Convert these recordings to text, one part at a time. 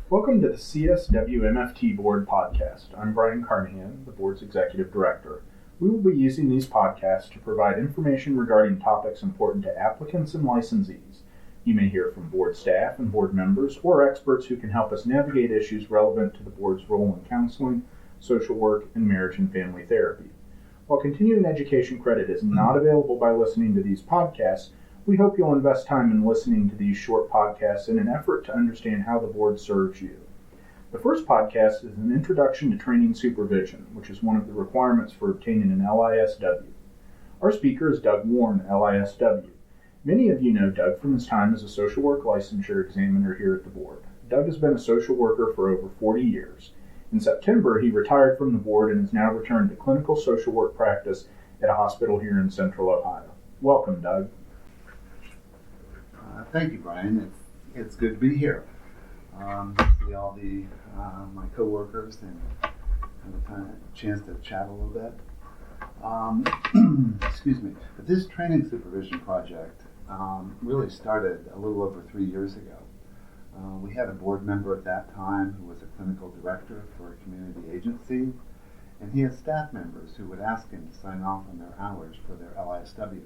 Welcome to the CSW-MFT Board Podcast. I'm Brian Carnahan, the Board's Executive Director. We will be using these podcasts to provide information regarding topics important to applicants and licensees. You may hear from Board staff and Board members or experts who can help us navigate issues relevant to the Board's role in counseling, social work, and marriage and family therapy. While continuing education credit is not available by listening to these podcasts, we hope you'll invest time in listening to these short podcasts in an effort to understand how the Board serves you. The first podcast is an introduction to training supervision, which is one of the requirements for obtaining an LISW. Our speaker is Doug Warne, LISW. Many of you know Doug from his time as a social work licensure examiner here at the Board. Doug has been a social worker for over 40 years. In September, he retired from the Board and has now returned to clinical social work practice at a hospital here in Central Ohio. Welcome, Doug. Thank you, Brian. It's good to be here. See all my coworkers and have a chance to chat a little bit. Excuse me. But this training supervision project really started a little over 3 years ago. We had a board member at that time who was a clinical director for a community agency, and he had staff members who would ask him to sign off on their hours for their LISW.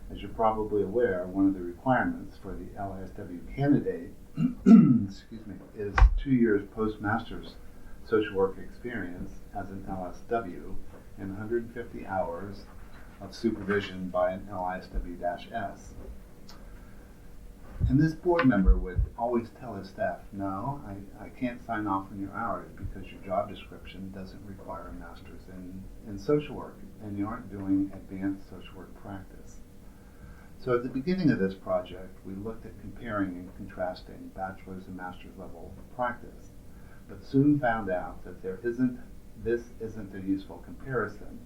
As you're probably aware, one of the requirements for the LISW candidate is 2 years postmaster's social work experience as an LSW and 150 hours of supervision by an LISW-S. And this board member would always tell his staff, no, I can't sign off on your hours because your job description doesn't require a master's in social work and you aren't doing advanced social work practice. So at the beginning of this project, we looked at comparing and contrasting bachelor's and master's level practice, but soon found out that this isn't a useful comparison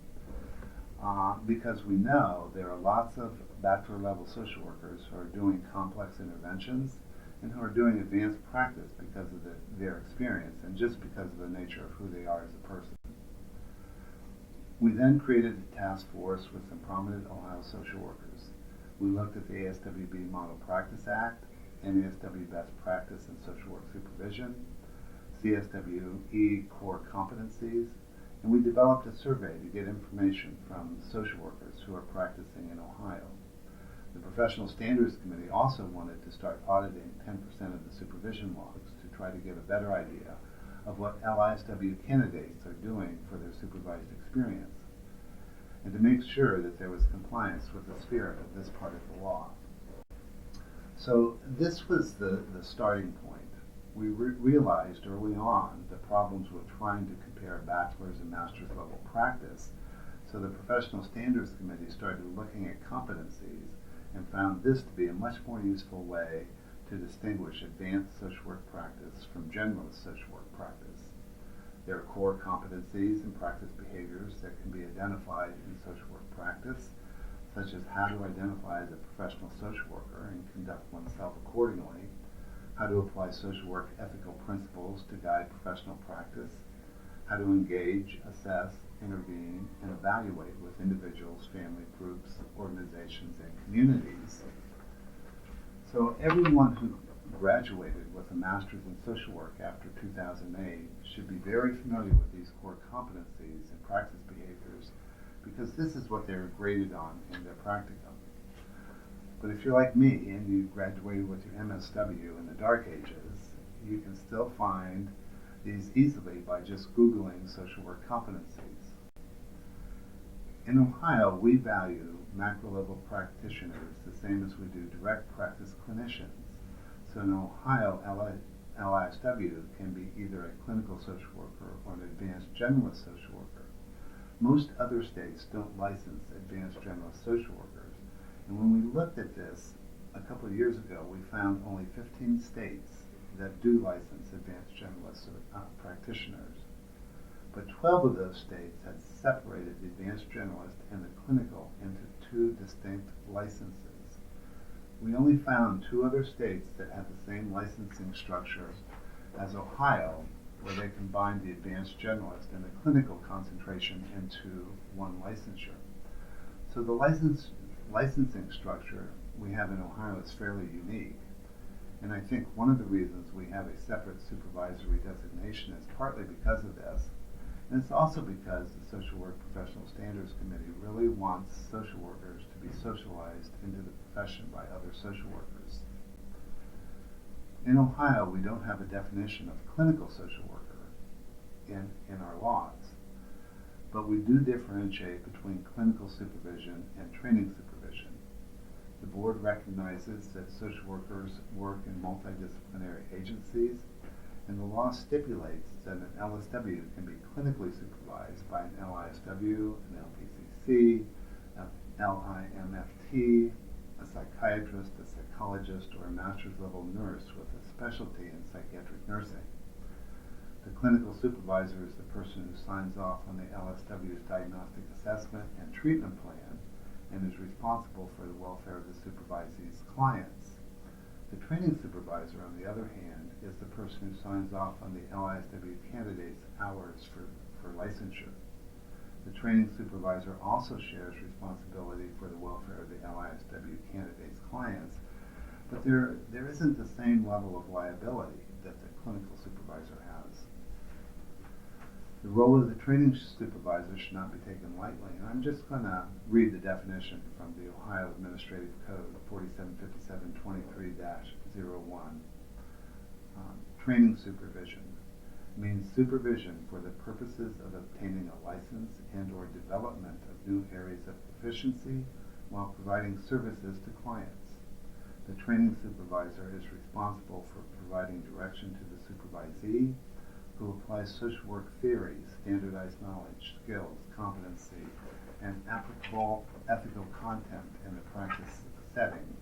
because we know there are lots of bachelor level social workers who are doing complex interventions and who are doing advanced practice because of their experience and just because of the nature of who they are as a person. We then created a task force with some prominent Ohio social workers. We looked at the ASWB Model Practice Act and ASW Best Practice in Social Work Supervision, CSWE Core Competencies, and we developed a survey to get information from social workers who are practicing in Ohio. The Professional Standards Committee also wanted to start auditing 10% of the supervision logs to try to get a better idea of what LISW candidates are doing for their supervised experience, and to make sure that there was compliance with the spirit of this part of the law. So this was the starting point. We realized early on the problems with trying to compare bachelor's and master's level practice, so the Professional Standards Committee started looking at competencies and found this to be a much more useful way to distinguish advanced social work practice from generalist social work practice. There are core competencies and practice behaviors that can be identified in social work practice, such as how to identify as a professional social worker and conduct oneself accordingly, how to apply social work ethical principles to guide professional practice, how to engage, assess, intervene, and evaluate with individuals, family groups, organizations, and communities. So everyone who graduated with a master's in social work after 2008 should be very familiar with these core competencies and practice behaviors because this is what they're graded on in their practicum. But if you're like me and you graduated with your MSW in the dark ages, you can still find these easily by just Googling social work competencies. In Ohio, we value macro-level practitioners the same as we do direct practice clinicians. So in Ohio, LISW can be either a clinical social worker or an advanced generalist social worker. Most other states don't license advanced generalist social workers. And when we looked at this a couple of years ago, we found only 15 states that do license advanced generalist practitioners. But 12 of those states had separated the advanced generalist and the clinical into two distinct licenses. We only found 2 other states that had the same licensing structure as Ohio, where they combined the advanced generalist and the clinical concentration into one licensure. So the licensing structure we have in Ohio is fairly unique. And And I think one of the reasons we have a separate supervisory designation is partly because of this. And it's also because the Social Work Professional Standards Committee really wants social workers to be socialized into the profession by other social workers. In Ohio, we don't have a definition of clinical social worker in our laws, but we do differentiate between clinical supervision and training supervision. The board recognizes that social workers work in multidisciplinary agencies, and the law stipulates that an LSW can be clinically supervised by an LISW, an LPCC, an LIMFT, a psychiatrist, a psychologist, or a master's level nurse with a specialty in psychiatric nursing. The clinical supervisor is the person who signs off on the LSW's diagnostic assessment and treatment plan and is responsible for the welfare of the supervisee's clients. The training supervisor, on the other hand, is the person who signs off on the LISW candidate's hours for licensure. The training supervisor also shares responsibility for the welfare of the LISW candidate's clients, but there isn't the same level of liability that the clinical supervisor has. The role of the training supervisor should not be taken lightly, and I'm just going to read the definition from the Ohio Administrative Code 4757-23-01. Training supervision means supervision for the purposes of obtaining a license and or development of new areas of proficiency while providing services to clients. The training supervisor is responsible for providing direction to the supervisee, who applies social work theory, standardized knowledge, skills, competency, and applicable ethical content in the practice setting.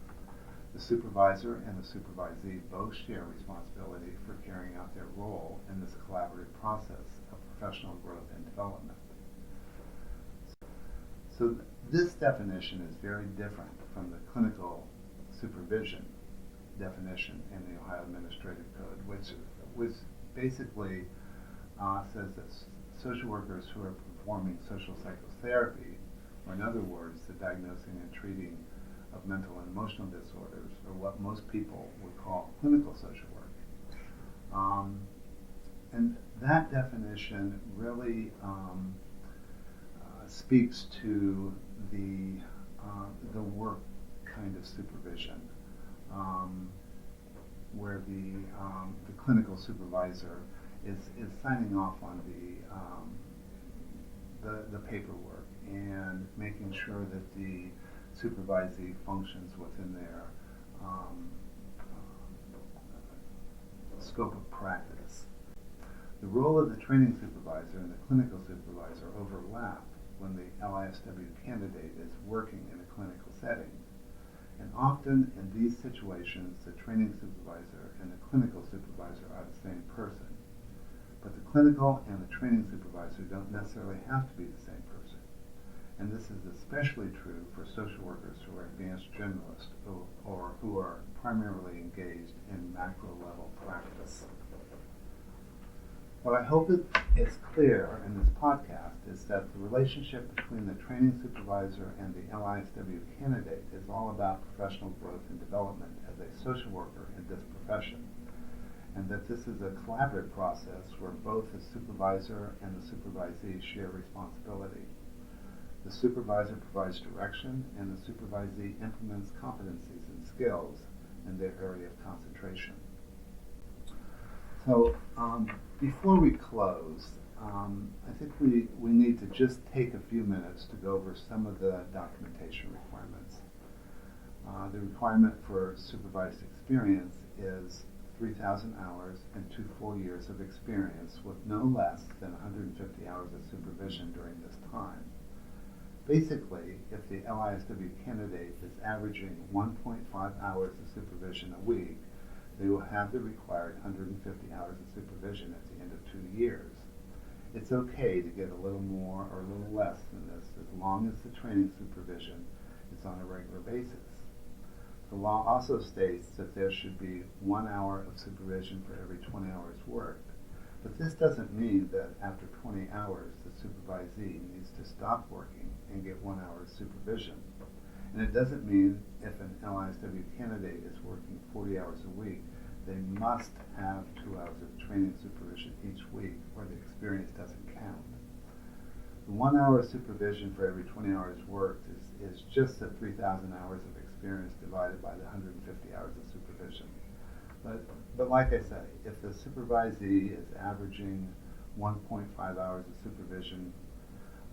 The supervisor and the supervisee both share responsibility for carrying out their role in this collaborative process of professional growth and development. So this definition is very different from the clinical supervision definition in the Ohio Administrative Code, which basically says that social workers who are performing social psychotherapy, or in other words, the diagnosing and treating of mental and emotional disorders, are what most people would call clinical social work. And that definition really speaks to the work kind of supervision, where the clinical supervisor is signing off on the paperwork and making sure that the supervisee functions within their scope of practice. The role of the training supervisor and the clinical supervisor overlap when the LISW candidate is working in a clinical setting. And often in these situations, the training supervisor and the clinical supervisor are the same person. But the clinical and the training supervisor don't necessarily have to be the same person. And this is especially true for social workers who are advanced generalists or who are primarily engaged in macro-level practice. What I hope is clear in this podcast is that the relationship between the training supervisor and the LISW candidate is all about professional growth and development as a social worker in this profession, and that this is a collaborative process where both the supervisor and the supervisee share responsibility. The supervisor provides direction, and the supervisee implements competencies and skills in their area of concentration. So before we close, I think we need to just take a few minutes to go over some of the documentation requirements. The requirement for supervised experience is 3,000 hours and 2 full years of experience with no less than 150 hours of supervision during this time. Basically, if the LISW candidate is averaging 1.5 hours of supervision a week, they will have the required 150 hours of supervision at the end of 2 years. It's okay to get a little more or a little less than this as long as the training supervision is on a regular basis. The law also states that there should be 1 hour of supervision for every 20 hours worked. But this doesn't mean that after 20 hours, the supervisee needs to stop working and get 1 hour of supervision. And it doesn't mean if an LISW candidate is working 40 hours a week they must have 2 hours of training supervision each week, or the experience doesn't count. The 1 hour of supervision for every 20 hours worked is just the 3,000 hours of experience divided by the 150 hours of supervision. But like I say, if the supervisee is averaging 1.5 hours of supervision,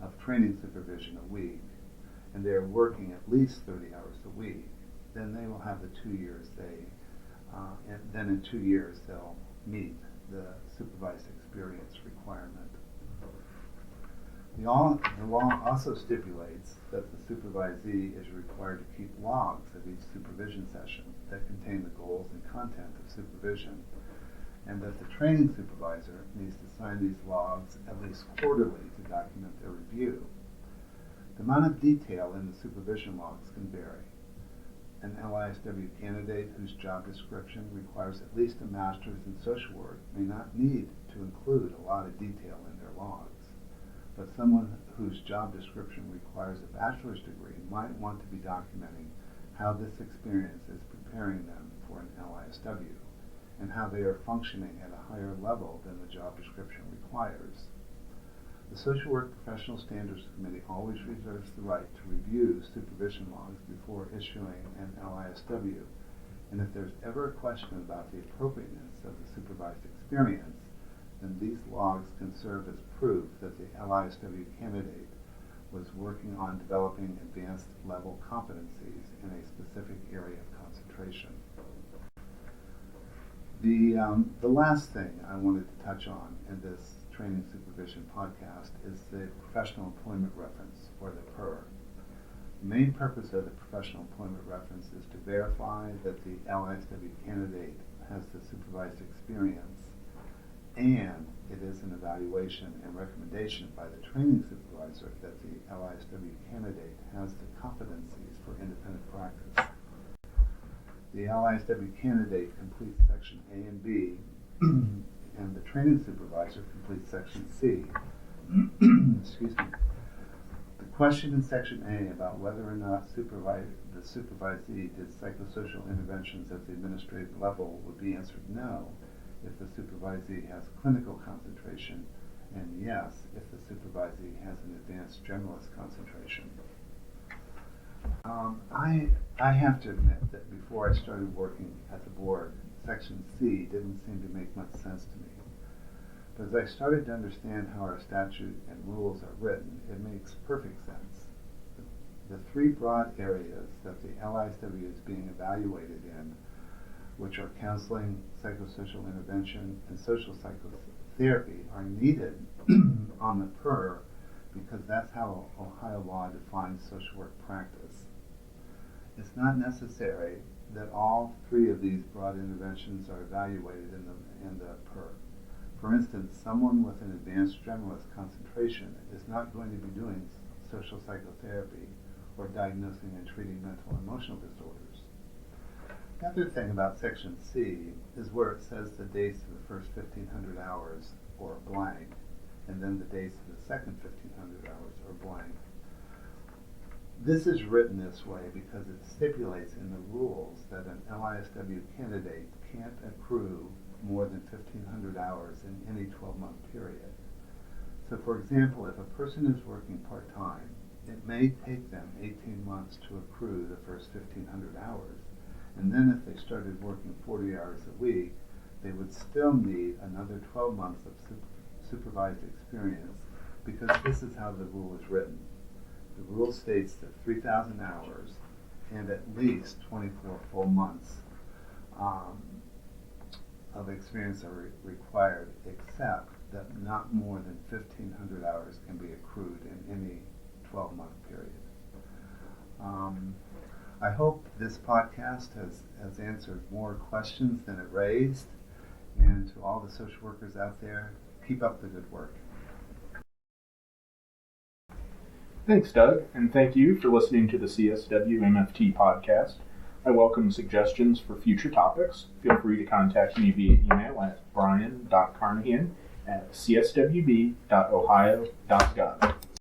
of training supervision a week, and they're working at least 30 hours a week, then they will have the 2 years and then in 2 years they'll meet the supervised experience requirement. The law also stipulates that the supervisee is required to keep logs of each supervision session that contain the goals and content of supervision, and that the training supervisor needs to sign these logs at least quarterly to document their review. The amount of detail in the supervision logs can vary. An LISW candidate whose job description requires at least a master's in social work may not need to include a lot of detail in their logs. But someone whose job description requires a bachelor's degree might want to be documenting how this experience is preparing them for an LISW and how they are functioning at a higher level than the job description requires. The Social Work Professional Standards Committee always reserves the right to review supervision logs before issuing an LISW, and if there's ever a question about the appropriateness of the supervised experience, then these logs can serve as proof that the LISW candidate was working on developing advanced level competencies in a specific area of concentration. The last thing I wanted to touch on in this training supervision podcast is the professional employment reference, or the PERC. The main purpose of the professional employment reference is to verify that the LISW candidate has the supervised experience, and it is an evaluation and recommendation by the training supervisor that the LISW candidate has the competencies for independent practice. The LISW candidate completes section A and B, and the training supervisor completes section C. Excuse me. The question in section A about whether or not the supervisee did psychosocial interventions at the administrative level would be answered no if the supervisee has clinical concentration, and yes if the supervisee has an advanced generalist concentration. I have to admit that before I started working at the board, section C didn't seem to make much sense to me. But as I started to understand how our statute and rules are written, it makes perfect sense. The three broad areas that the LISW is being evaluated in, which are counseling, psychosocial intervention, and social psychotherapy, are needed on the PER because that's how Ohio law defines social work practice. It's not necessary that all three of these broad interventions are evaluated in the PER. For instance, someone with an advanced generalist concentration is not going to be doing social psychotherapy or diagnosing and treating mental and emotional disorders. The other thing about section C is where it says the dates of the first 1,500 hours or blank, and then the dates of the second 1,500 hours or blank. This is written this way because it stipulates in the rules that an LISW candidate can't accrue more than 1,500 hours in any 12-month period. So for example, if a person is working part-time, it may take them 18 months to accrue the first 1,500 hours. And then if they started working 40 hours a week, they would still need another 12 months of supervised experience, because this is how the rule is written. The rule states that 3,000 hours and at least 24 full months of experience are required, except that not more than 1,500 hours can be accrued in any 12-month period. I hope this podcast has answered more questions than it raised, and to all the social workers out there, keep up the good work. Thanks, Doug, and thank you for listening to the CSW-MFT podcast. I welcome suggestions for future topics. Feel free to contact me via email at brian.carnahan@cswb.ohio.gov.